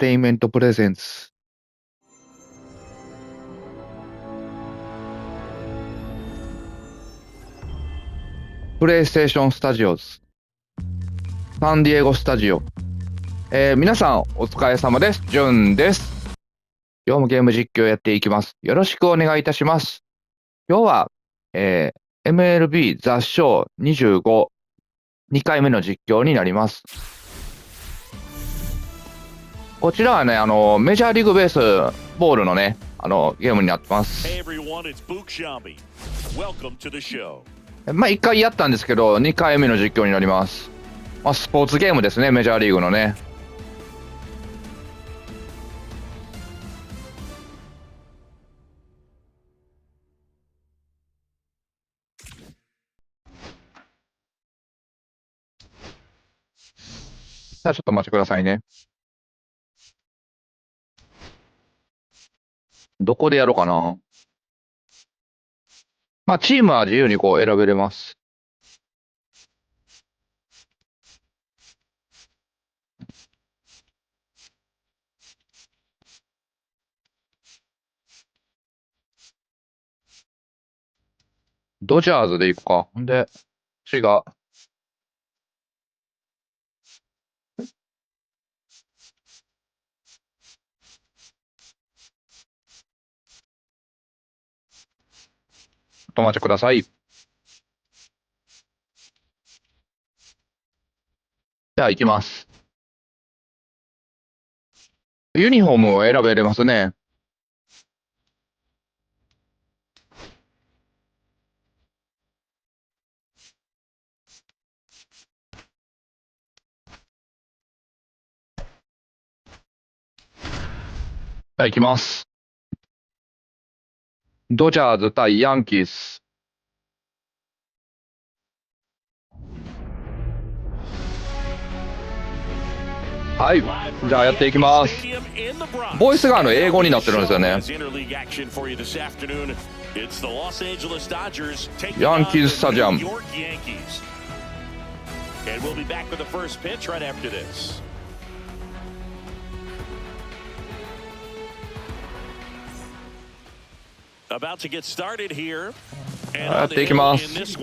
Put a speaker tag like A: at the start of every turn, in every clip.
A: テインメントプレゼンツプレイステーションスタジオズサンディエゴスタジオ、皆さんお疲れ様です。ジュンです。今日もゲーム実況やっていきます。よろしくお願いいたします。今日は、MLB The Show 25 2回目の実況になります。こちらはね、メジャーリーグベースボールのね、ゲームになってます。まあ1回やったんですけど、2回目の実況になります。まあ、スポーツゲームですね、メジャーリーグのね。さあ、ちょっとお待ちくださいね。どこでやろうかな。まあ、チームは自由にこう選べれます。ドジャーズで行くか。ほんで、違う。お待ちください。じゃあ行きます。ユニフォームを選べれますね。じゃあ行きます。ドジャーズ対ヤンキース。はい。じゃあやっていきます。ボイスが英語になってるんですよね。ヤンキーズスタジアム。
B: About to get started here.
A: やっていきます。
B: He's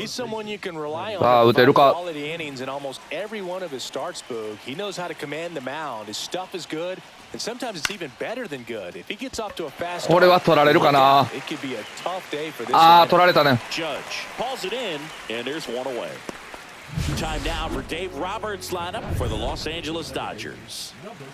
B: someone you can rely on
A: さあ、打てるか。
B: quality innings in almost every one of his starts, Boog. He knows how to command the mound. His stuff is good, and sometimes it's even better than good. If he gets off to a fast start,
A: これは取られるかな。
B: it could be a tough day for this.
A: ああ、取られたね。
B: Judge pulls it in, and there's one away. Time now for Dave Roberts' lineup for the Los Angeles Dodgers.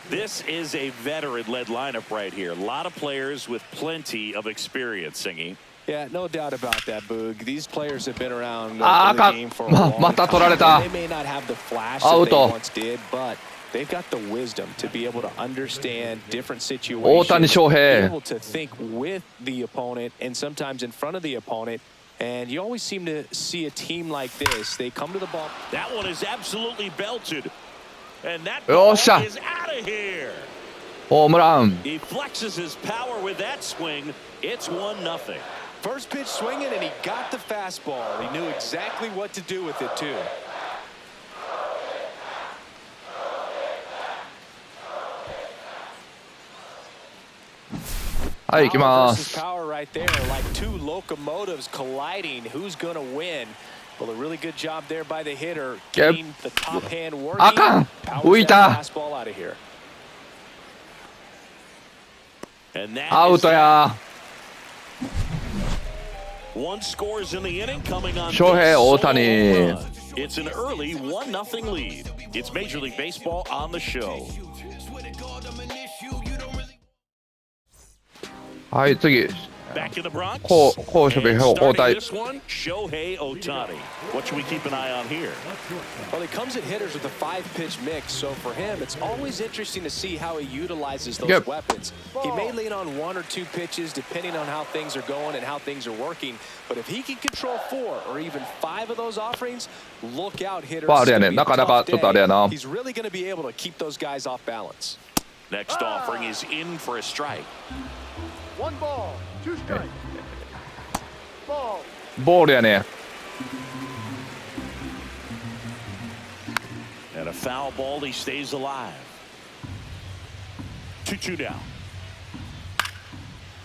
B: This is a veteran-led lineup right here. A lot of players with plenty of experience, Singy.
C: Yeah, no doubt about that, Boog. These players have been around the game for a long time.
A: また取られた。
C: They may not have the flash that they once did, but they've got the wisdom to be able to understand different situations.
A: 大谷翔平。
C: Be able to think with the opponent and sometimes in front of the opponent. And you always seem to see a team like this. They come to the ball.
B: That one is absolutely belted. And that ball is out of here.
A: ホームラン。
B: He flexes his power with that swing. It's 1-0.
C: First pitch swinging, and he got the fastball. He knew exactly what to do with it, too.
A: はい、行きます。
C: Power right there, like two locomotives colliding. Who's going to win? Well, a really good job there by the hitter. Getting the top hand working.
A: あかん。浮いた。アウトや。
B: One scores in the inning coming on.
A: 翔平、大谷。
B: It's an early 1-0 lead. It's Major League Baseball on the show.
A: はい、次。
B: Back in the Bronx.
A: 攻守備交代。
B: This one, Shohei Ohtani. What should we keep an eye on here?
C: Well, he comes at hitters with a 5-pitch mix, so for him, it's always interesting to see how he utilizes those weapons. He may lean on 1 or 2 pitches depending on how things are going and how things are working, but if he can control 4 or even 5 of those offerings, look out, hitters. He's really going to be able to keep those guys off balance.
B: Next offering is in for a strike.
C: 1 ball, 2 strikes. Ball.
A: ボールやね。
B: And And a foul ball, he stays alive. 2-2 now.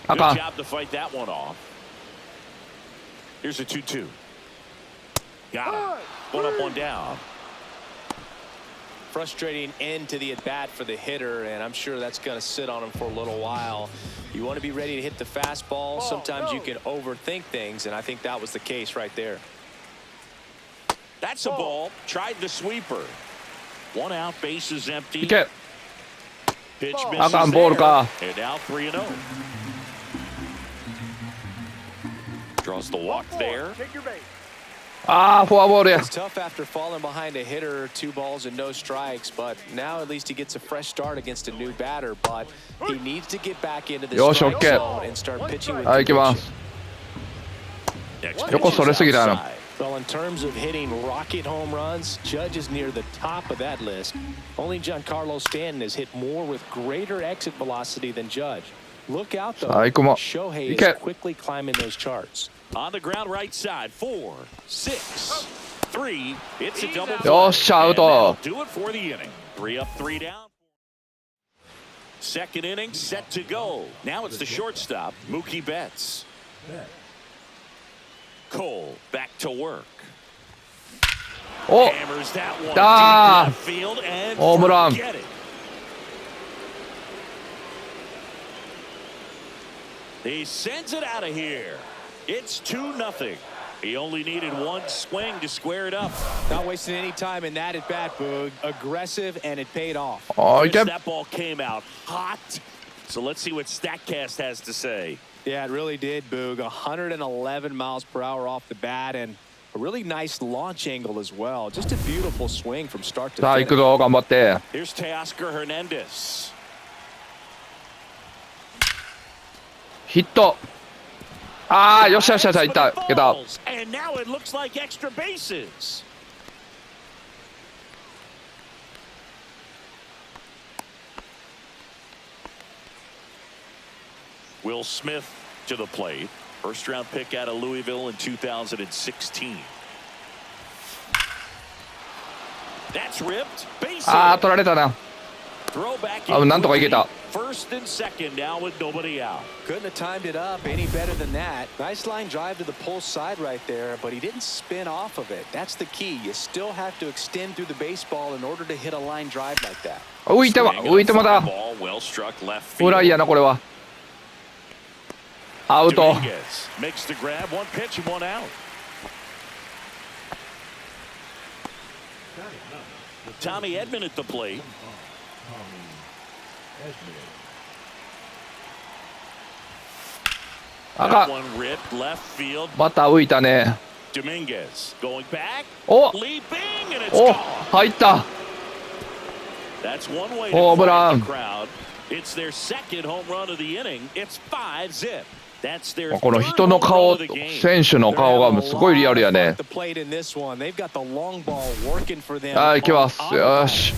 B: Good job to fight that one off. Here's a 2-2. Got him. One up, one down.
C: Frustrating end to the at-bat for the hitter, and I'm sure that's going to sit on him for a little while. You want to be ready to hit the fastball. Sometimes you can overthink things, and I think that was the case right there.
B: That's a ball. Tried the sweeper. One out, bases empty.
A: Okay.
B: Pitch misses
A: And now
B: 3-0. Draws the walk there.
A: Ah, フォアボールや。
C: It's tough after falling behind a hitter, 2 balls and no strikes, but now at least he gets a fresh start against a new batter, but he needs to get back into the strike zone and start pitching with conviction. Well, in terms of hitting rocket home runs, Judge is near the top of that list. Only Giancarlo Stanton has hit more with greater exit velocity than Judge. Look out, though. Shohei is quickly climbing those charts.
B: On the ground right side, 4, 6, 3. It's a double play.
A: よっしゃ、アウト。
B: Do it for the inning. 3 up, 3 down. Second inning set to go. Now it's the shortstop, Mookie Betts. Cole back to work.
A: お、
B: Hammers that one
A: あ
B: deep left field and
A: ホームラン。
B: forget it. He sends it out of here. It's 2-0. He only needed one swing to square it up.
C: Not wasting any time in that at bat, Boog. Aggressive, and it paid off.
A: Oh,
B: That ball came out hot. So let's see what StatCast has to say.
C: Yeah, it really did, Boog. 111 miles per hour off the bat, and a really nice launch angle as well. Just a beautiful swing from start to
A: さあ、行く
C: finish.
A: ぞ、頑張って。
B: Here's Teoscar Hernandez.
A: ヒット。ああ、よっしゃよっしゃよっしゃ、いった。いけた。
B: And now it looks like extra bases. Will Smith to the plate. First round pick out of Louisville in 2016. That's ripped. Base
A: ああ、
B: hit.
A: 取られたな。
B: Throwback
A: あ、なんとかいけた。
B: First and second now with nobody out.
C: Couldn't have timed it up any better than that. Nice line drive to the pull side right there, but he didn't spin off of it. That's the key. You still have to extend through the baseball in order to hit a line drive like that.
A: 浮いてま、浮いてまだ。
B: Ball well struck left
A: フライ
B: field.
A: やな、これは。アウト。
B: Dominguez makes the grab, one pitch and one out. Tommy Edman at the plate. That one ripped left field.
A: バッター浮いたね。
B: Dominguez going back.
A: お、
B: Leaping and it's
A: お、
B: gone.
A: 入った。
B: That's one way to
A: ホームラ
B: quiet
A: ン。
B: the crowd. It's their second home run of the inning. It's 5-zip. That's their
A: この
B: third
A: 人の
B: home
A: 顔、
B: run of the game.
A: 選手の顔がすごいリアルやね。
C: The plate in this one. They've got the long ball working for them.
A: はい、行きます。よし。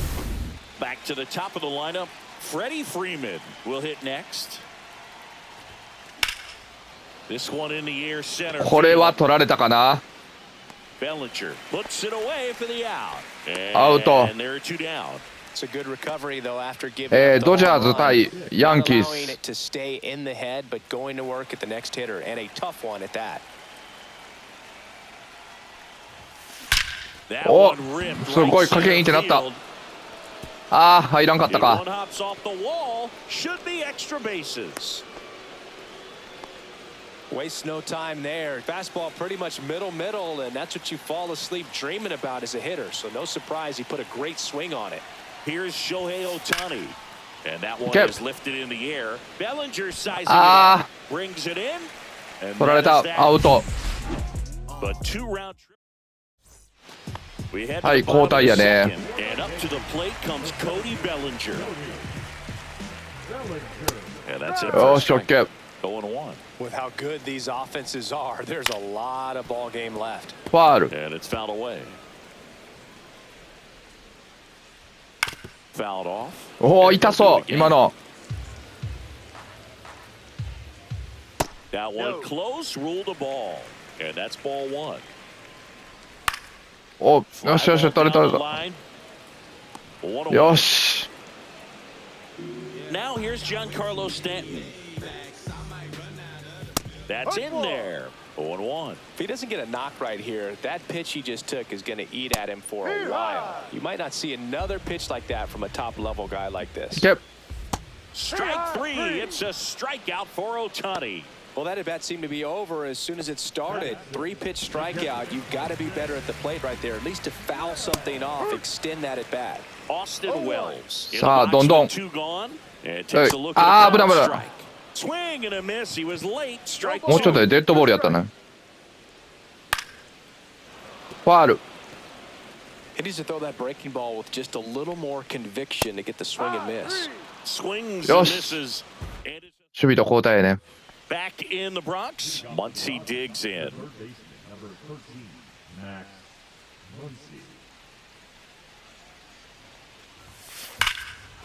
B: Back to the top of the lineup. Freddie Freeman will hit next. This one in the air center.
A: これは取られたかな。
B: Bellinger puts it away for the out.
A: アウト。
B: And there are 2 down.
C: It's a good recovery though after giving up the
A: ドジャー
C: home
A: ズ対
C: run.
A: ヤンキー
C: Allowing
A: ス。
C: it to stay in the head, but going to work at the next hitter, and a tough one at that.
B: That
A: お、
B: one ripped
A: すごい
B: right
A: 加減いいってな
B: center
A: った。
B: field.
A: ああ、入らんかった
B: If one
A: か。
B: hops off the wall, should be extra bases.
C: Wastes no time there. Fastball pretty much middle, and that's what you fall asleep dreaming about as a hitter. So no surprise he put a great swing on it.
B: Here's Shohei Ohtani. And that one
A: Okay.
B: is lifted in the air. Bellinger sizing it
A: Ah.
B: up, brings it in. And
A: 取られ
B: that
A: た。
B: is that.
A: アウト。
B: But 2-round trip. We head to
A: はい、
B: the bottom
A: 交代
B: of the
A: やね。
B: second, and up to the plate comes Cody Bellinger. And that's it.
A: よし、オッケー。
B: 0-1.
C: With how good these offenses are, there's a lot of ball game left.
A: ファール。
B: And it's fouled away. Fouled off.
A: おお、痛そう、今の。
B: That one close, ruled a ball. And that's ball 1.
A: お、よしよし、取れた取れた。
B: One away.
A: よし。
B: Now here's Giancarlo Stanton. That's in there. 0-1.
C: If he doesn't get a knock right here, that pitch he just took is going to eat at him for a while. You might not see another pitch like that from a top-level guy like this.
A: Yep.
B: Strike three. It's a strikeout for Ohtani.
C: Well, that at-bat seemed to be over as soon as it started. 3-pitch strikeout. You've got to be better at the plate right there, at least to foul something off, extend that at-bat.
B: Austin Wells. In the
A: さあ、
B: box
A: どんどん。
B: with two gone. And takes a look at
A: ああ、
B: the
A: 危ない危
B: foul
A: ない。
B: strike. Swing and a miss. He was late. Strike
A: もうちょっと
B: two.
A: でデッドボールやったね。ファール。
C: He needs to throw that breaking ball with just a little more conviction to get the swing and miss.
B: Swings and
A: よし。
B: misses. And it's
A: 守備と交代やね。
B: back in the Bronx. Muncy digs in.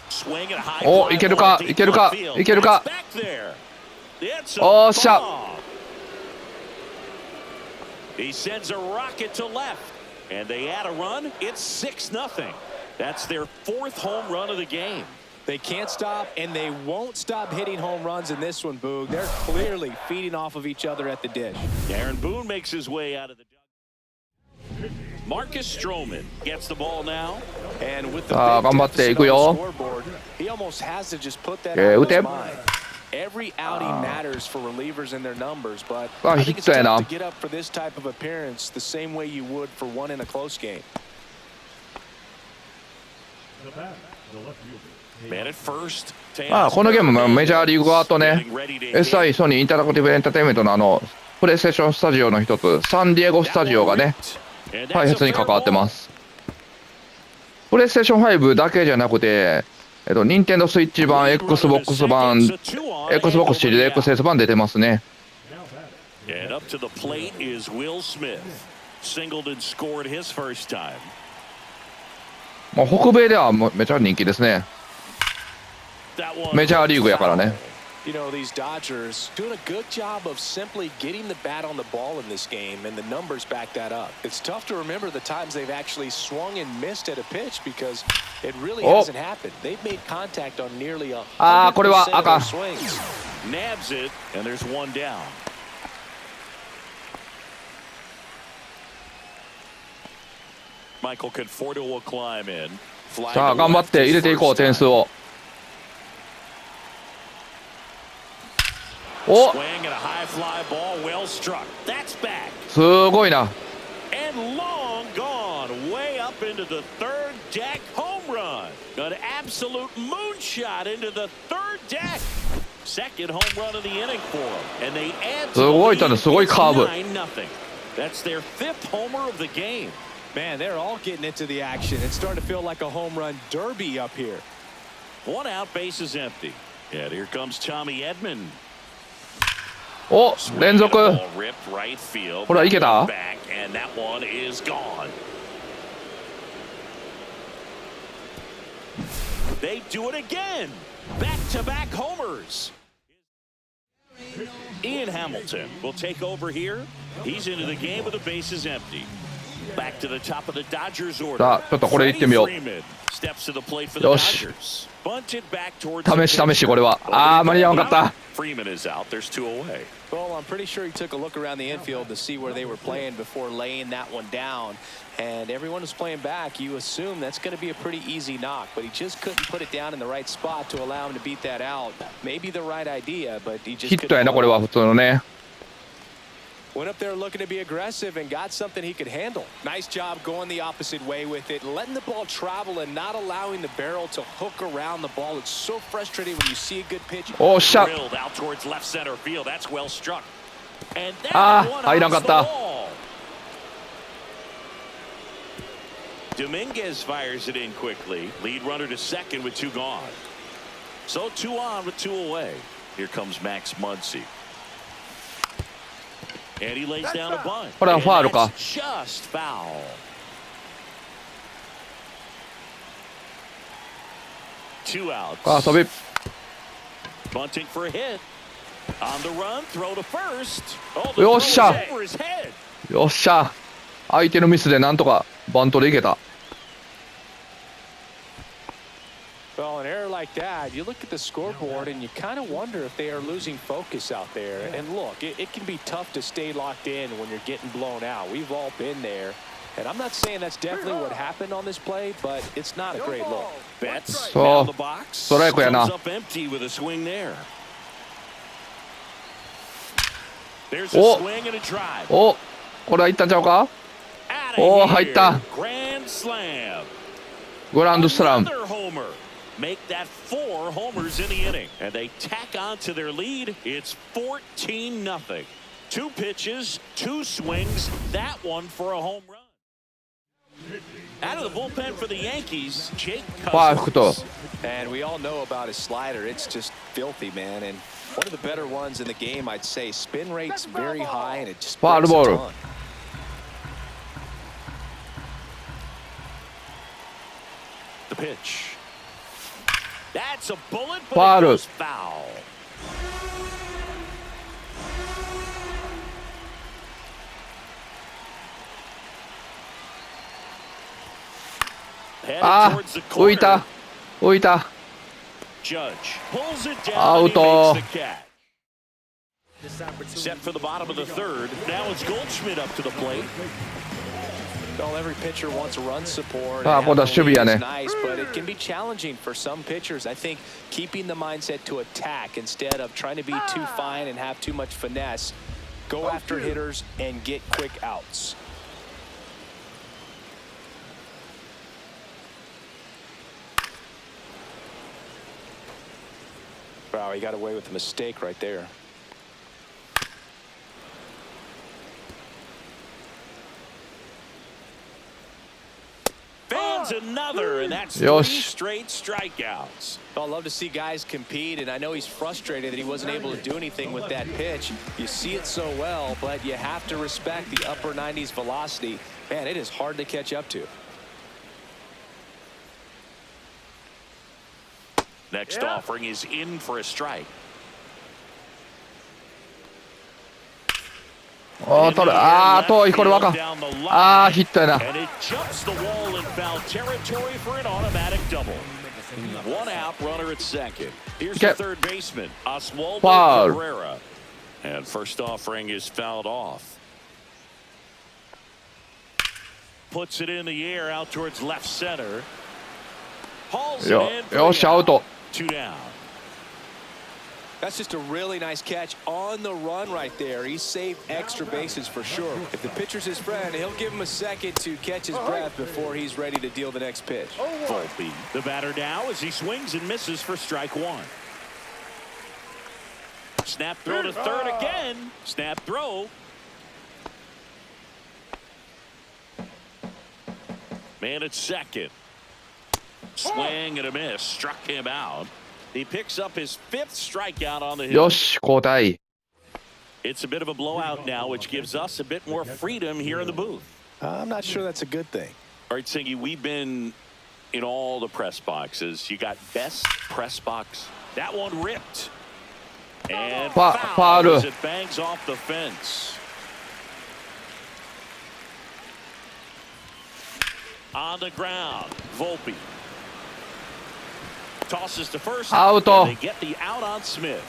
B: Swing and a high
A: お、
B: fly
A: いけるか
B: ball
A: いけるか
B: deep left field.
A: いけるか
B: It's back there. It's a
A: おっしゃ。
B: bomb. He sends a rocket to left, and they add a run. It's 6-0. That's their 4th home run of the game.
C: They can't stop, and they won't stop hitting home runs in this one, Boog. They're clearly feeding off of each other at the dish.
B: Aaron Boone makes his way out of the dugout. Marcus Stroman gets the ball now.
C: And with the
A: さあ、
C: big
A: 頑張って
C: deficit
A: いく
C: on
A: よ。
C: the scoreboard, he almost has to just put that
A: 打
C: out of
A: て。
C: his mind. Every outing matters for relievers and their numbers, but
A: あ、
C: I
A: ヒ
C: think
A: ッ
C: it's
A: トや
C: tough
A: な。
C: to get up for this type of appearance the same way you would for one in a close game.
B: Man at first.
A: まあ、このゲームもメジャーリーグ側とね、SI ソニーインタラクティブエンターテインメントのプレイステーションスタジオの一つ、サンディエゴスタジオがね、開発に関わってます。プレイステーション5だけじゃなくて、ニンテンドスイッチ版、Xbox 版、Xbox シリーズ XS 版出てますね。
B: And up to the plate is Will Smith. Singled and scored his first time.
A: もう北米ではめちゃ人気ですね。
B: That one
A: メジャーリーグやからね。
C: You know, these Dodgers doing a good job of simply getting the bat on the ball in this game, and the numbers back that up. It's tough to remember the times they've actually swung and missed at a pitch because it really hasn't happened. They've made contact on nearly 100%
A: これは
C: of
A: 赤
C: their swings.
B: nabs it, and there's one down. Michael Conforto will climb in. Fly
A: さあ、
B: to
A: 頑張っ
B: left
A: て
B: his
A: 入れていこう、
B: first
A: 点
B: time.
A: 数を。お、
B: Swing and a high fly ball, well struck. That's back.
A: すごいな。
B: And long gone, way up into the third deck, home run. An absolute moonshot into the third deck. Second home run of the inning for them. And they add to
A: す
B: the
A: ごいた
B: lead.
A: ね、すごい
B: It's
A: カーブ。
B: 9-0. That's their 5th homer of the game.
C: Man, they're all getting into the action. It's starting to feel like a home run derby up here.
B: One out, base is empty. And here comes Tommy Edman.
A: お、連続。
B: Ball ripped right field.
A: ほら、いけた？
B: Back, and that one is gone. They do it again. Back-to-back homers. Ian Hamilton will take over here. He's into the game with the bases empty. Back to the top of the Dodgers order.
A: さあ、ちょっとこれ行ってみよう。
B: Freeman steps to the plate for the
A: よし。
B: Dodgers. Bunted back towards
A: 試し試しこれは。ああ、間に合わなかった。
B: Freeman is out. There's 2 away.
C: Well, I'm pretty sure he took a look around the infield to see where they were playing before laying that one down. And everyone who's playing back, you assume that's going to be a pretty easy knock. But he just couldn't put it down in the right spot to allow him to beat that out. Maybe the right idea, but he just
A: ヒットやな、
C: couldn't.
A: これは普通のね。
C: Went up there looking to be aggressive and got something he could handle. Nice job going the opposite way with it, letting the ball travel and not allowing the barrel to hook around the ball. It's so frustrating when you see a good pitch.
A: おっしゃ。
B: Drilled out towards left center field. That's well struck. And that
A: あ
B: one
A: あ、入らんか
B: off
A: っ
B: the
A: た。
B: wall. Dominguez fires it in quickly. Lead runner to second with 2 gone. So 2 on with 2 away. Here comes Max Muncy. And he lays down a bunt.
A: これはファウルか。
B: And that's just foul. 2 outs.
A: あ、飛び。
B: Bunting for a hit. On the run, throw to first. Oh, the
A: よ
B: throw
A: っ
B: is
A: しゃ。
B: over his head.
A: よっしゃ。相手のミスでなんとかバントでいけた。
C: like that, you look at the scoreboard and you kind of wonder if they are losing focus out there. And look, it can be tough to stay locked in when you're getting blown out. We've all been there. And I'm not saying that's definitely what happened on this play, but it's not a great look.
B: Betts
A: そう
B: down the box.
A: ストライクやな。
B: Comes up empty with a swing there. There's a
A: お
B: swing and a drive.
A: お、これはいったんちゃうか。
B: Out
A: お
B: of
A: 入っ
B: here.
A: た。
B: Grand slam.
A: グランドスラム。
B: Another homer. Make that 4 homers in the inning. And they tack on to their lead. It's 14-0. 2 pitches, 2 swings. That one for a home run. Out of the bullpen for the Yankees, Jake
A: パーフェクト。
B: Cousins.
C: And we all know about his slider. It's just filthy, man. And one of the better ones in the game, I'd say. Spin rate's very high, and it just
A: Foul
C: breaks a
A: ball.
C: ton.
B: The pitch. That's a bullet, but
A: Foul.
B: it goes foul. Headed
A: あ
B: towards the
A: ー、浮い
B: corner.
A: た。浮いた。
B: Judge pulls it down.
A: Out.
B: And he makes the catch. Set for the bottom of the third. Now it's Goldschmidt up to the plate.
C: Well, every pitcher wants run support.
A: あー、今度は守備やね。
C: It's nice, but it can be challenging for some pitchers. I think keeping the mindset to attack instead of trying to be too fine and have too much finesse. Go after hitters and get quick outs. Wow, he got away with a mistake right there.
B: Fans another, and that's 3
A: よし。
B: straight strikeouts.
C: I'd love to see guys compete, and I know he's frustrated that he wasn't able to do anything with that pitch. You see it so well, but you have to respect the upper 90s velocity. Man, it is hard to catch up to.
B: Next offering is in for a strike.
A: おー、取る。あー、遠い。これわかん。あー、ヒットやな。
B: And it jumps the wall in foul territory for an automatic double. 1 out, runner at second. Here's the third baseman, Oswaldo
A: Foul.
B: Cabrera. And first offering is fouled off. Puts it in the air out towards left center. Hauls it
A: よ
B: in for
A: よし、
B: the
A: アウ
B: out.
A: ト。
B: 2 down.
C: That's just a really nice catch on the run right there. He saved extra bases for sure. If the pitcher's his friend, he'll give him a second to catch his breath before he's ready to deal the next pitch.
B: Volpe, the batter now as he swings and misses for strike 1. Snap throw to third again. Snap throw. Man at second. Swing and a miss. Struck him out. He picks up his 5th strikeout on the hill.
A: よし、交代。
B: It's a bit of a blowout now, which gives us a bit more freedom here in the booth.
C: I'm not sure that's a good thing.
B: All right, Singy, we've been in all the press boxes. You got best press box. That one ripped. And foul
A: foul.
B: as it bangs off the fence. On the ground, Volpe. Tosses to first.
A: Out.
B: And they get the out on Smith.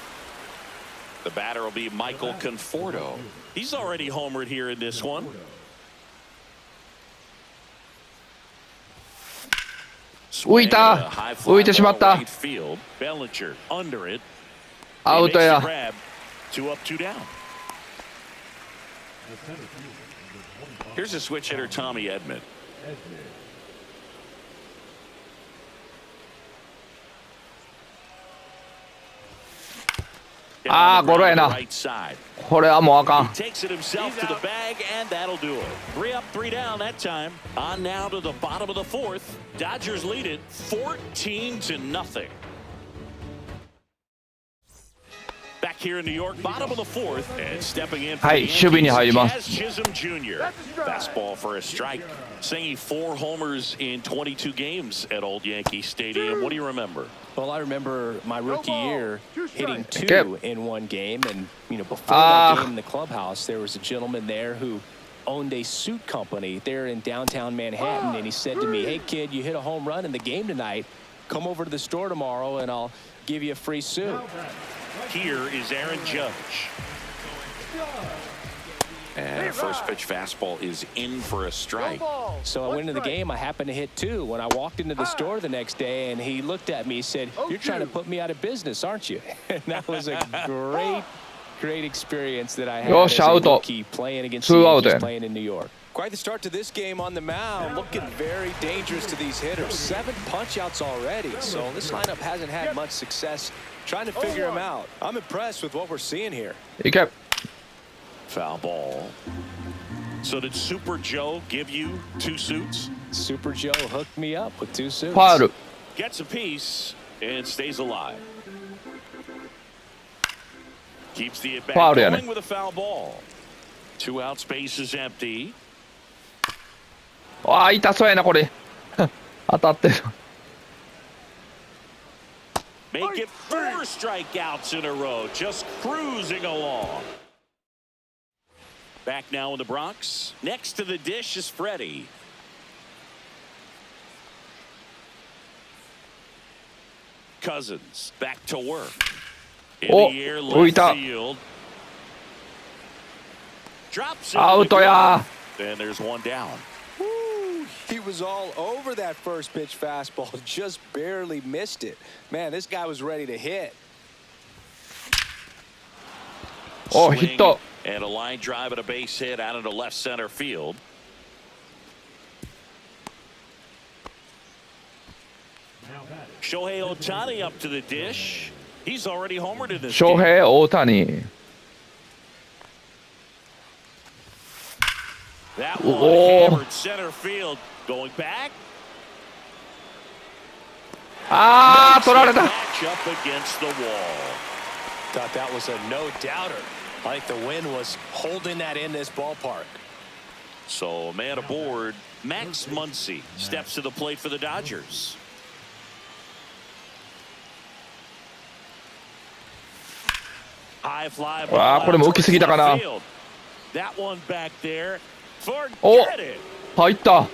B: The batter will be Michael Conforto. He's already homered here in this one. Swing
A: 浮いた。
B: and a high fly
A: 浮いてしまった。
B: ball right field. Bellinger under it.
A: ア
B: He
A: ウト
B: makes the
A: や。
B: grab. 2 up, 2 down. Here's a switch hitter, Tommy Edman.
A: Ah, ゴロやな。
B: Right side.
A: これはもうあかん。
B: Takes it himself to the bag, and that'll do it. 3 up, 3 down that time. On now to the bottom of the 4th. Dodgers lead it 14-0. Back here in New York, bottom of the 4th, and stepping in for
A: はい、
B: the
A: 守備に入りま
B: Yankees,
A: す。
B: Jazz Chisholm Jr. Fastball for a strike. Singing 4 homers in 22 games at Old Yankee Stadium. What do you remember?
C: Well, I remember my rookie year hitting 2
A: Okay.
C: in one game, and before
A: Ah.
C: that game in the clubhouse, there was a gentleman there who owned a suit company there in downtown Manhattan, and he said to me, "Hey kid, you hit a home run in the game tonight. come over to the store tomorrow and I'll give you a free suit.
B: Here is Aaron Judge. And first pitch fastball is in for a strike.
C: So I went into the game. I happened to hit 2. When I walked into the store the next day, and he looked at me, he said, "You're trying to put me out of business, aren't you?" And that was a great experience that I had as a rookie playing against the Yankees, playing in New York. Quite the start to this game on the mound, looking very dangerous to these hitters. 7 punch-outs already, so this lineup hasn't had much success trying to figure them out. I'm impressed with what we're seeing here.
B: Foul ball. So did Super Joe give you 2 suits?
C: Super Joe hooked me up with 2 suits.
B: Gets a piece and stays alive. Keeps the at-bat going with a foul ball. 2 out, space is empty.
A: ああ、痛そうやな、これ。当たってる。
B: Make it 4 strikeouts in a row, just cruising along. Back now in the Bronx. Next to the dish is Freddie. Cousins back to work. In the air, left field. Drops out ya. And there's 1 down.
C: Woo, he was all over that first pitch fastball, just barely missed it. Man, this guy was ready to hit.
A: Oh, hit.
B: And a line drive and a base hit out into left center field. Shohei Ohtani up to the dish. He's already homered in this game.
A: Shohei Ohtani.
B: That one hammered center field. Going back.
A: ああ、取られた。
B: Match up against the wall.
C: Thought that was a no-doubter. Like the wind was holding that in this ballpark.
B: So man aboard, Max Muncy steps to the plate for the Dodgers. High fly ball.
A: ああ、これも浮きすぎたかな。
B: That one back there. Forget it.
A: 入った。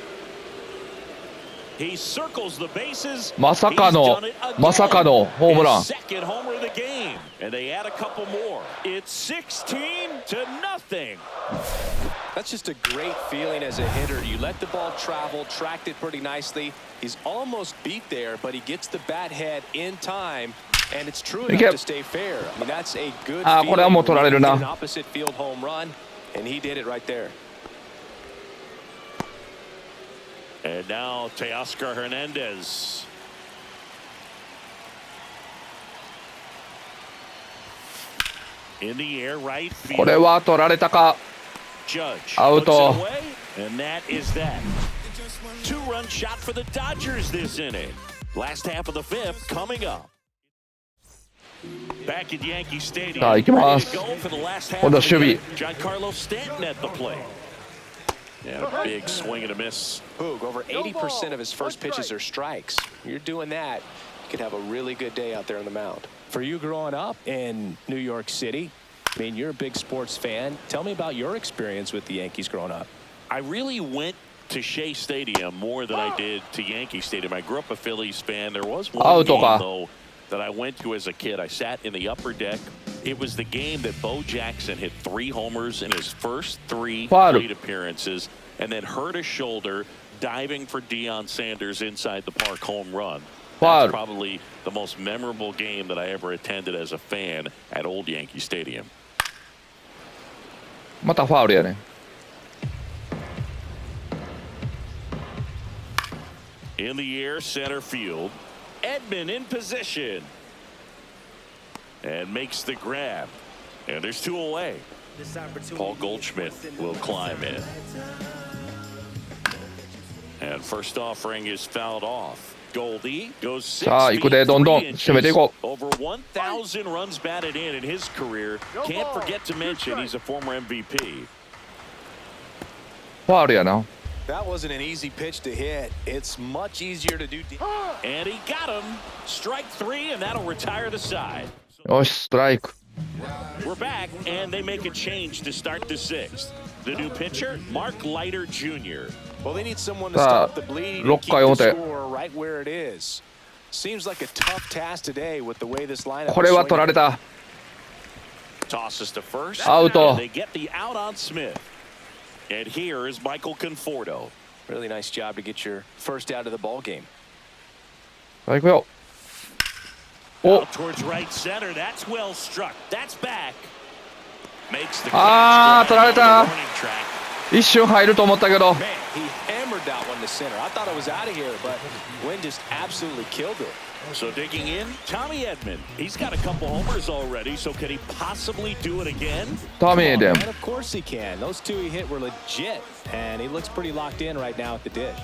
B: He circles the bases.
A: まさかのホームラン。
B: Second homer of the game, and they add a couple more. It's 16-0.
C: That's just a great feeling as a hitter. You let the ball travel, tracked it pretty nicely. He's almost beat there, but he gets the bat head in time, and it's true enough to stay fair. I mean, that's a good feeling.
A: これはもう取られるな。
C: An opposite field home run, and he did it right there.
B: And now Teoscar Hernandez. In the air, right field.
A: これは取られたか。
B: Judge
A: アウト。
B: And that is that. 2-run shot for the Dodgers this inning. Last half of the 5th coming up. Back at Yankee Stadium.
A: さあ、行きます。
B: Go for the last half
A: 今度は守備。
B: Giancarlo Stanton at the plate. Yeah, a big swing and a miss.
C: Boog, over 80% of his first pitches are strikes. You're doing that, you could have a really good day out there on the mound. For you growing up in New York City, I mean, you're a big sports fan. Tell me about your experience with the Yankees growing up.
B: I really went to Shea Stadium more than I did to Yankee Stadium. I grew up a Phillies fan. There was one game, though, that I went to as a kid. I sat in the upper deck. It was the game that Bo Jackson hit 3 homers in his first 3 plate appearances and then hurt his shoulder diving for Deion Sanders inside the park home run. That's probably the most memorable game that I ever attended as a fan at Old Yankee Stadium.
A: またファウルやね。
B: In the air, center field. Edman in position. And makes the grab. And there's 2 away. Paul Goldschmidt will climb in. And first offering is fouled off. Goldie goes 6 feet 3 inches. Over 1,000 runs batted in his career. Can't forget to mention he's a former MVP.
A: ファウルやな。
C: That wasn't an easy pitch to hit. It's much easier to do.
B: And he got him. Strike 3, and that'll retire the side.
A: よし、ストライク。
B: We're back, and they make a change to start the 6th. The new pitcher, Mark Leiter Jr.
C: Well, they need someone to stop the bleeding and keep the score right where it is. Seems like a tough task today with the way this lineup.
A: これは取られた。
B: Tosses to first.
A: アウト。
B: They get the out on Smith. And here is Michael Conforto.
C: Really nice job to get your first out of the ball game.
A: さあ行くよ。お。
B: Out towards right center. That's well struck. That's back. Makes the
A: ああ、取られた。
B: warning track.
A: 一瞬入ると思ったけど。
C: Man, he hammered that one to center. I thought it was out of here, but Wynn just absolutely killed it.
B: So digging in, Tommy Edman. He's got a couple homers already, so can he possibly do it again?
A: ダメで。
C: And of course he can. Those two he hit were legit, and he looks pretty locked in right now at the dish.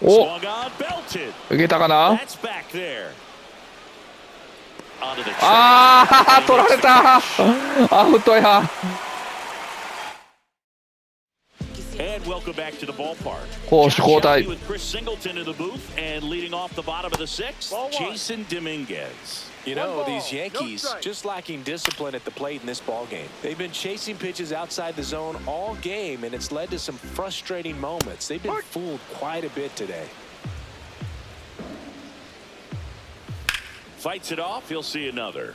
B: Swung on, belted.
A: 受けたかな。
B: That's back there. Onto the track.
A: ああ、取られた。アウトや。
B: And welcome back to the ballpark.
A: 攻守交代。
B: With Chris Singleton in the booth and leading off the bottom of the sixth, Jason Dominguez.
C: You know, these Yankees just lacking discipline at the plate in this ball game. They've been chasing pitches outside the zone all game, and it's led to some frustrating moments. They've been fooled quite a bit today.
B: Fights it off, he'll see another.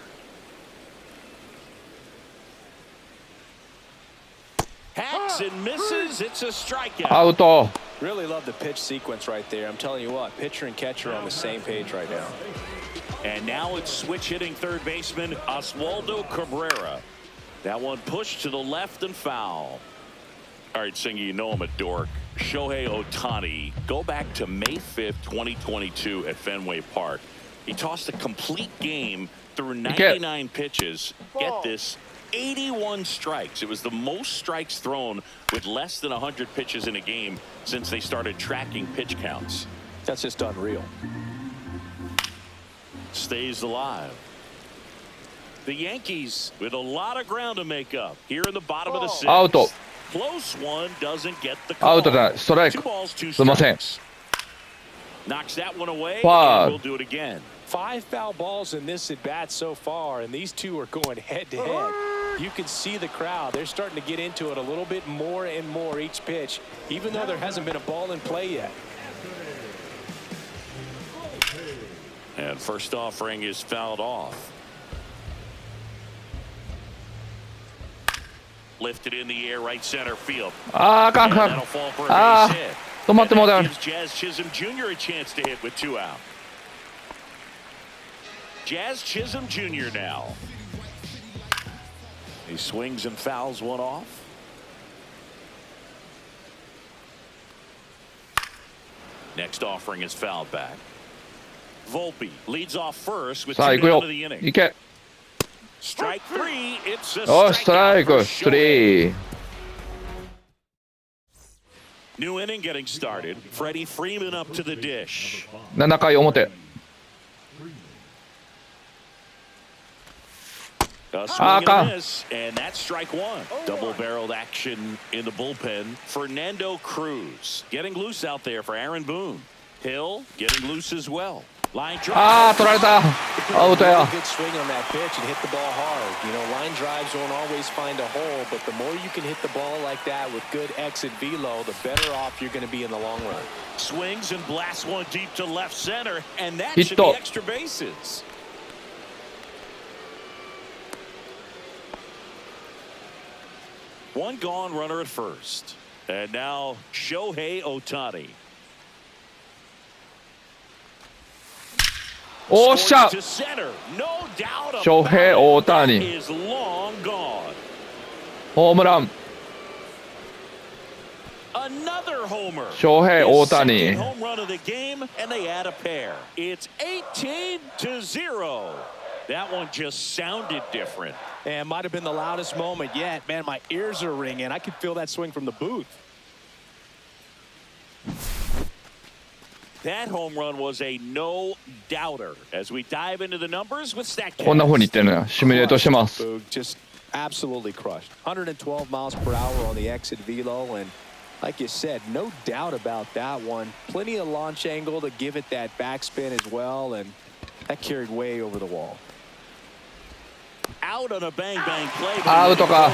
B: Hacks and misses, it's a strikeout.
A: アウト。
C: Really love the pitch sequence right there. I'm telling you what, pitcher and catcher are on the same page right now.
B: And now it's switch hitting third baseman Oswaldo Cabrera. That one pushed to the left and foul. All right, Singy, you know him a dork. Shohei Ohtani. Go back to May 5th, 2022 at Fenway Park. He tossed a complete game through 99 pitches. Get this, 81 strikes. It was the most strikes thrown with less than 100 pitches in a game since they started tracking pitch counts.
C: That's just unreal.
B: Stays alive. The Yankees with a lot of ground to make up here in the bottom of the sixth.
A: アウト。
B: Close one doesn't get the
A: ア
B: call.
A: ウトだ。ストライク。
B: Two balls, two
A: すいません。
B: strikes. Knocks that one away.
A: Wow.
B: And we'll do it again.
C: 5 foul balls in this at bat so far, and these two are going head to head. You can see the crowd. They're starting to get into it a little bit more and more each pitch, even though there hasn't been a ball in play yet.
B: And first offering is fouled off. Lifted in the air, right center field.
A: ああ、あかんあかん。
B: That'll fall for a
A: あ
B: base
A: あ、
B: hit.
A: 止まってもうた。
B: Gives Jazz Chisholm Jr. a chance to hit with 2 out. Jazz Chisholm Jr. now. He swings and fouls one off. Next offering is fouled back. Volpe leads off first with
A: さあ
B: 2
A: 行く
B: down
A: よ
B: to the inning.
A: 行け。
B: Strike 3. It's a
A: よし、ストライ
B: strikeout for
A: ク。スリ
B: Shohei.
A: ー。
B: New inning getting started. Freddie Freeman up to the dish.
A: 7回表。
B: A swing
A: Ah,
B: and
A: ka.
B: a miss, and that's strike 1. Double-barreled action in the bullpen. Fernando Cruz getting loose out there for Aaron Boone. Hill getting loose as well. Line drive.
A: ああ、取られた。アウトや。
C: Really good swing on that pitch and hit the ball hard. You know, line drives won't always find a hole, but the more you can hit the ball like that with good exit velo, the better off you're going to be in the long run.
B: Swings and blasts one deep to left center, and that
A: Hit
B: should
A: to.
B: be extra bases. One gone, runner at first. And now Shohei Ohtani.
A: おっしゃ。
B: To center. No doubt about
A: ショウヘイ
B: it.
A: オータニ
B: That is long gone.
A: ホームラン。
B: Another homer.
A: ショウヘイ
B: His
A: 大谷。
B: second home run of the game, and they add a pair. It's 18-0. That one just sounded different.
C: And might have been the loudest moment yet. Man, my ears are ringing. I could feel that swing from the booth.
B: That home run was a no-doubter. As we dive into the numbers with StatCast.
A: こんな風に言ってるのよ。シミュレートしてます。
C: Boog, just absolutely crushed. 112 miles per hour on the exit velo, and like you said, no doubt about that one. Plenty of launch angle to give it that backspin as well, and that carried way over the wall.
B: Out on a bang bang play.
A: アウトか。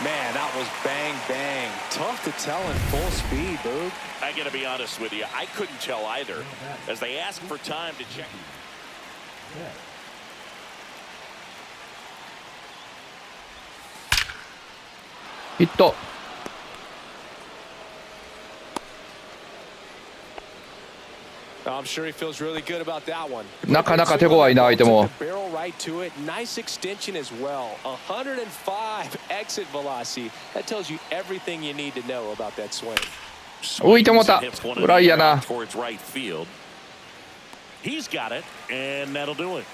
C: Man, that was bang bang. Tough to tell in full speed, Boog.
B: I gotta be honest with you, I couldn't tell either, as they asked for time to check.
A: ヒット。
C: I'm sure he feels really good about that one.
A: なかなか手強いな相手も。
C: Barrel right to it. Nice extension as well. 105 exit velocity. That tells you everything you need to know about that swing.
A: 浮いてもた。フライやな。
B: Towards right field. He's got it, and that'll do it.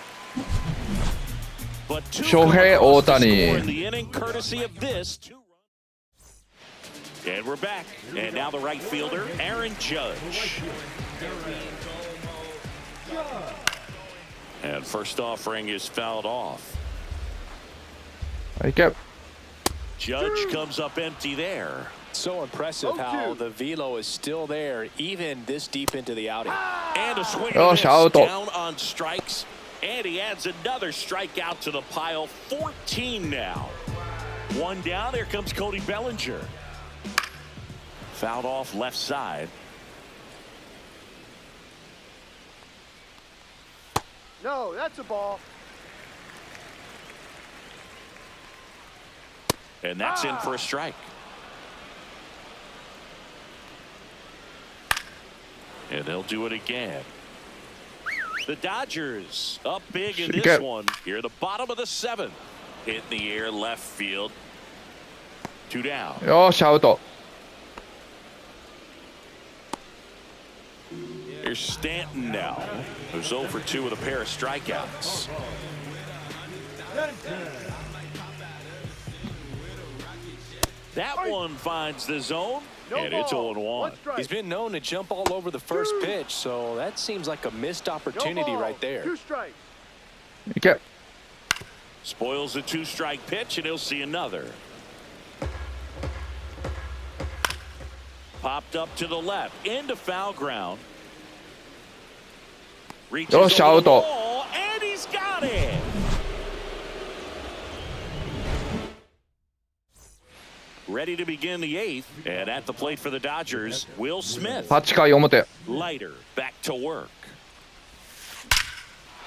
B: But two
A: 翔平、大谷。
B: in the inning, courtesy of this. And we're back. And now the right fielder, Aaron Judge. And first offering is fouled off.
A: はい、け。
B: Judge comes up empty there.
C: So impressive how the velo is still there, even this deep into the outing.
B: And a swing
A: Oh,
B: and a miss,
A: shout out.
B: down on strikes. And he adds another strikeout to the pile. 14 now. One down. Here comes Cody Bellinger. Fouled off left side.
D: No, that's a ball.
B: And that's in for a strike. And they'll do it again. The Dodgers up big in this one. Here at the bottom of the seventh. Hit in the air, left field. Two down.
A: よーし、アウト。
B: Here's Stanton now, who's 0 for 2 with a pair of strikeouts. That one finds the zone, and it's 0-1.
C: He's been known to jump all over the first pitch, so that seems like a missed opportunity right there.
D: 2 strikes.
A: いけ。
B: Spoils the 2-strike pitch, and he'll see another. Popped up to the left, into foul ground. Reaches over the ball, and he's got it. Ready to begin the eighth, and at the plate for the Dodgers, Will Smith.
A: 8回表。
B: Leiter back to work.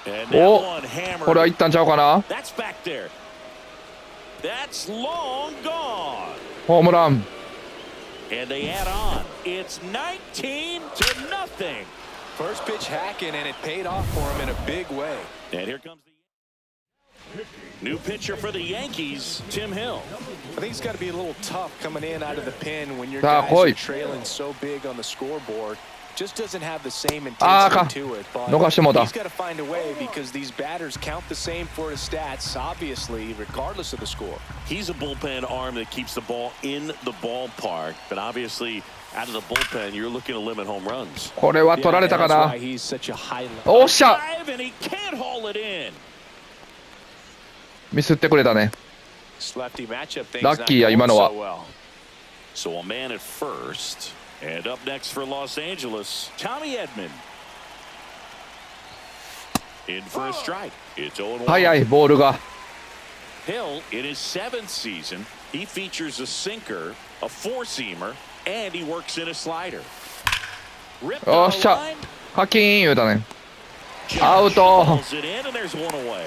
B: And that
A: お、
B: one hammered.
A: これはいったんちゃうかな。
B: That's back there. That's long gone.
A: ホームラン。
B: And they add on. It's 19-0.
C: First pitch hacking, and it paid off for him in a big way.
B: And here comes the new pitcher for the Yankees, Tim Hill.
C: I think it's got to be a little tough coming in out of the pen when your
A: さあ
C: guys
A: 来い。
C: are trailing so big on the scoreboard. Just doesn't have the same
A: あーか。
C: intensity to it. But
A: 逃してもうた。
C: he's got to find a way because these batters count the same for his stats, obviously, regardless of the score.
B: He's a bullpen arm that keeps the ball in the ballpark, but obviously out of the bullpen, you're looking to limit home runs.
A: これは取られたか
C: That's
A: な。
C: why he's such a high
A: おっしゃ。
B: Drive, and he can't haul it in.
A: ミスってくれたね。
C: lefty matchup things
A: ラッキーや
C: not
A: 今の
C: going
A: は。
C: so well.
B: So a man at first, and up next for Los Angeles, Tommy Edman. In for a strike. It's 0-1.
A: 早いボールが。
B: Hill, in his 7th season, he features a sinker, a four-seamer, and he works in a slider. Ripped
A: よ
B: on
A: っ
B: the
A: しゃ。
B: line.
A: カキーン言うたね。
B: Judge
A: アウト。
B: pulls it in, and there's one away.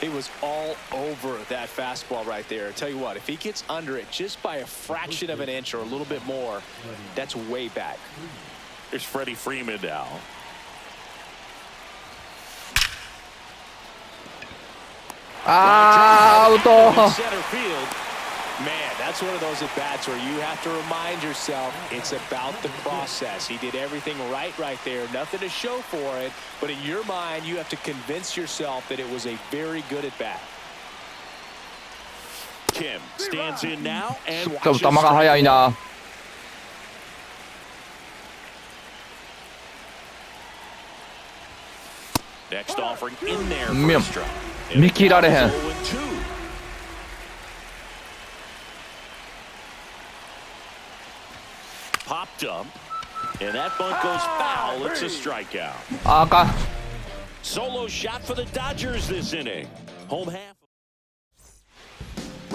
C: He was all over that fastball right there. Tell you what, if he gets under it just by a fraction of an inch or a little bit more, that's way back.
B: There's Freddie Freeman now.
A: Ah,
B: Line drive
A: out.
B: to center field.
C: Man, that's one of those at-bats where you have to remind yourself it's about the process. He did everything right there. Nothing to show for it. But in your mind, you have to convince yourself that it was a very good at-bat.
B: Kim stands in now and
A: ちょっと
B: watches
A: 球が速いな。
B: Next offering in there for
A: み
B: a strike.
A: 見切られへん。
B: 0-2. Popped up, and that bunt goes foul. It's a strikeout.
A: あかん。
B: Solo shot for the Dodgers this inning. Home half.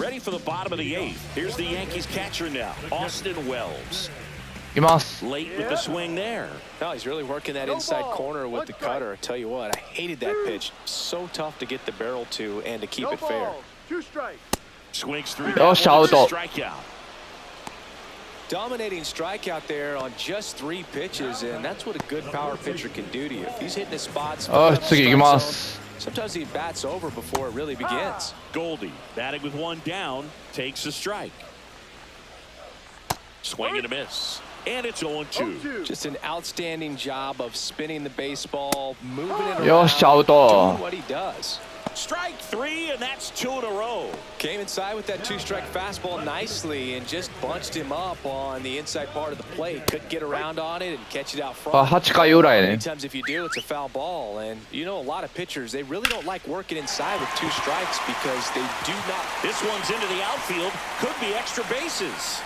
B: Ready for the bottom of the eighth. Here's the Yankees catcher now, Austin Wells.
A: いきます。
B: Late with the swing there.
C: No, he's really working that inside corner with the cutter. I tell you what, I hated that pitch. So tough to get the barrel to and to keep
D: No
C: it fair.
D: ball. 2 strikes.
B: Swings through.
A: よし、アウト。
B: Strikeout.
C: Dominating strikeout there on just 3 pitches, and that's what a good power pitcher can do to you. If he's hitting his spots,
A: よし、次行きます。
C: sometimes he bats over before it really begins.
B: Goldie batting with 1 down, takes a strike. Swing and a miss. And it's 0-2.
C: Just an outstanding job of spinning the baseball, moving it around,
A: よし、アウト。
C: doing what he does.
B: Strike 3, and that's 2 in a row.
C: Came inside with that 2-strike fastball nicely and just bunched him up on the inside part of the plate. Couldn't get around on it and catch it out
A: あ、
C: front.
A: 8回裏やね。
C: Sometimes if you do, it's a foul ball. And you know, a lot of pitchers, they really don't like working inside with 2 strikes because they do not.
B: This one's into the outfield. Could be extra bases.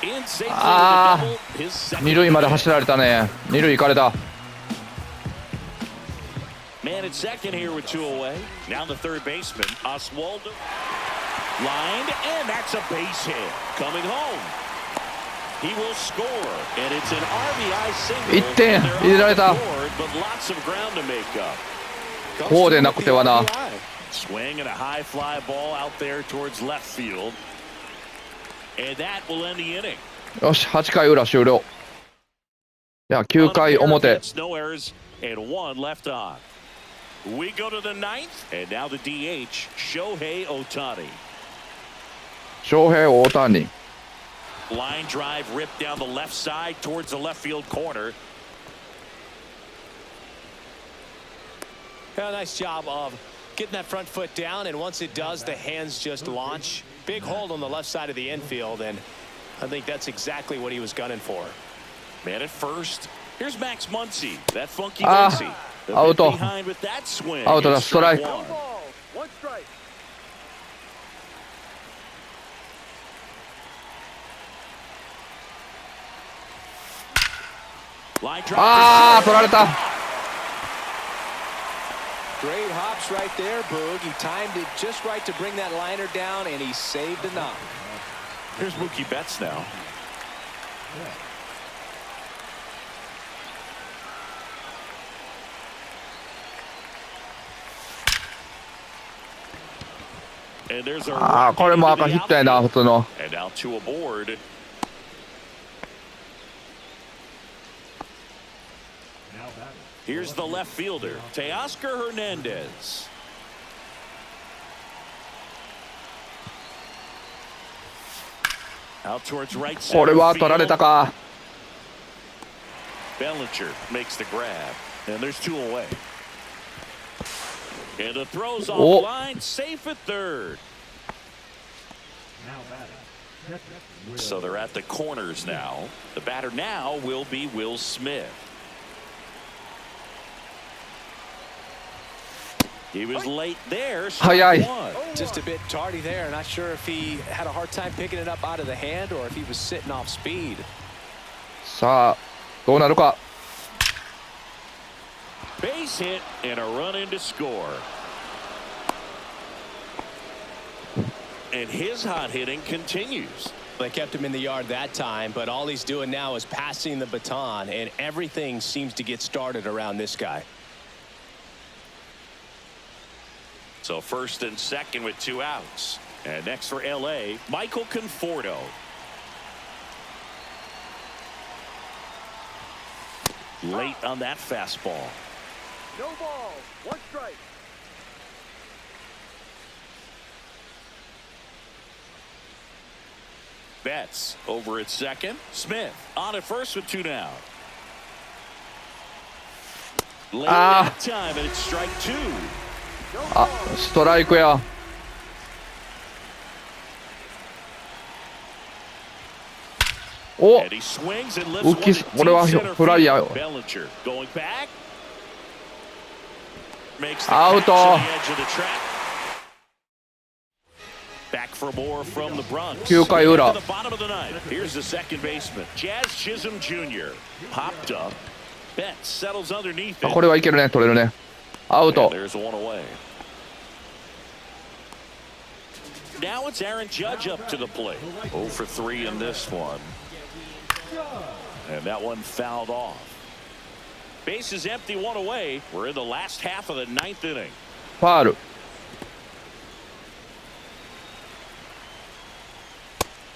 B: In safely with
A: Ah.
B: a double, his second
A: 二塁まで走られたね。二塁行かれた。
B: Man at second here with 2 away. Now the third baseman, Oswaldo. Lined, and that's a base hit. Coming home. He will score, and it's an RBI single.
A: 1点
B: And they're
A: 入れられた。
B: on the board, but lots of ground to make up.
A: こうでなくてはな。
B: Swing and a high fly ball out there towards left field. And that will end the inning.
A: よし、8回裏終了。いや、9回表。
B: No errors and 1 left on. We go to the 9th, and now the DH, Shohei Ohtani.
A: 翔平大谷。
B: Line drive ripped down the left side towards the left field corner.
C: Yeah, nice job of getting that front foot down, and once it does, the hands just launch. Big hold on the left side of the infield, and I think that's exactly what he was gunning for.
B: Man at first. Here's Max Muncy. That funky
A: Ah,
B: Muncy. A bit
A: out.
B: behind with that swing.
A: Out,
B: It's
A: strike.
B: one.
D: No ball. 1 strike.
B: Line drive.
A: ああ、取られた。
C: Great hops right there, Boog. He timed it just right to bring that liner down, and he saved a knock.
B: Here's Mookie Betts now. And there's a
A: ああ、これも赤ヒットやな、普通の。
B: And now 2 aboard. Here's the left fielder, Teoscar Hernandez. Out towards right
A: こ
B: center
A: れは取られ
B: field.
A: たか。
B: Bellinger makes the grab, and there's 2 away. And the throw's off
A: Oh.
B: line, safe at third. So they're at the corners now. The batter now will be Will Smith. He was late there. strike
A: Aye, aye.
B: 1.
C: Just a bit tardy there. Not sure if he had a hard time picking it up out of the hand or if he was sitting off speed.
A: さあ、どうなるか。
B: Base hit and a run in to score. And his hot hitting continues.
C: They kept him in the yard that time, but all he's doing now is passing the baton, and everything seems to get started around this guy.
B: So first and second with 2 outs. And next for LA, Michael Conforto. Late on that fastball.
D: No ball. 1 strike.
B: Betts over at second. Smith on at first with 2 down. Late
A: Ah.
B: that time, and it's strike 2.
A: あ、ストライクや。 お、
B: And he swings and lifts
A: 浮
B: one
A: き
B: to
A: これは
B: deep center
A: フライや。
B: field. Bellinger going back. Makes the
A: Out.
B: catch to the edge of the track. Back for more from the Bronx.
A: 9回裏。
B: To the bottom of the ninth. Here's the second baseman, Jazz Chisholm Jr. Popped up. Betts settles underneath
A: あ、
B: it.
A: これはいけるね、取れるね。アウ
B: And
A: ト。
B: there's 1 away. Now it's Aaron Judge up to the plate. 0 for 3 in this one. And that one fouled off. Base is empty, 1 away. We're in the last half of the 9th inning.
A: ファール。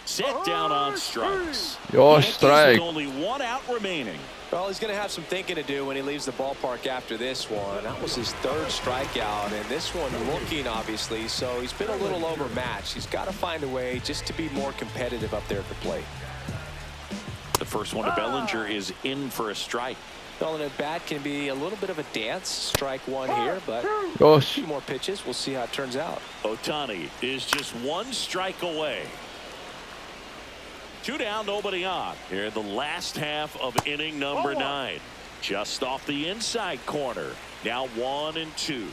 B: Set down on strikes.
A: よし、ストライ
B: Yankees
A: ク。
B: with only 1 out remaining.
C: Well, he's going to have some thinking to do when he leaves the ballpark after this one. That was his 3rd strikeout, and this one looking, obviously, so he's been a little overmatched. He's got to find a way just to be more competitive up there at the plate.
B: The first one to Bellinger is in for a strike.
C: Well, and at bat can be a little bit of a dance. Strike 1 here, but
A: よ
C: a
A: し
C: few more pitches. We'll see how it turns out.
B: Ohtani is just 1 strike away. 2 down, nobody on. Here in the last half of inning number 9. Just off the inside corner. Now 1 and 2.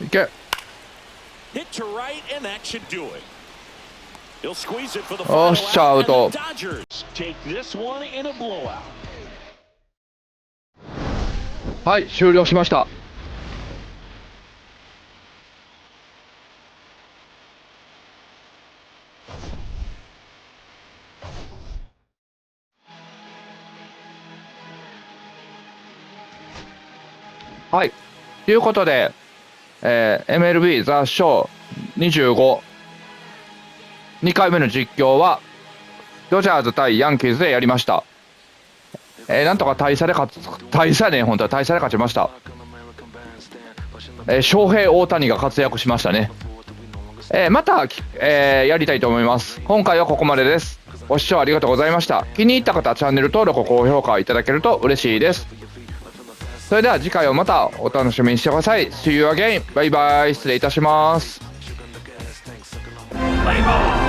A: いけ。
B: Hit to right, and that should do it. He'll squeeze it for the
A: よ
B: final
A: っしゃ、アウ
B: out,
A: ト
B: and the Dodgers take this one in a blowout.
A: はい、終了しました。はい。ということで、MLB The Show 25、2回目の実況は、ドジャーズ対ヤンキーズでやりました。なんとか大差で勝ちました。翔平大谷が活躍しましたね。また、やりたいと思います。今回はここまでです。ご視聴ありがとうございました。気に入った方はチャンネル登録、高評価いただけると嬉しいです。それでは次回をまたお楽しみにしてください。See you again. バイバイ。失礼いたします。
B: Play ball.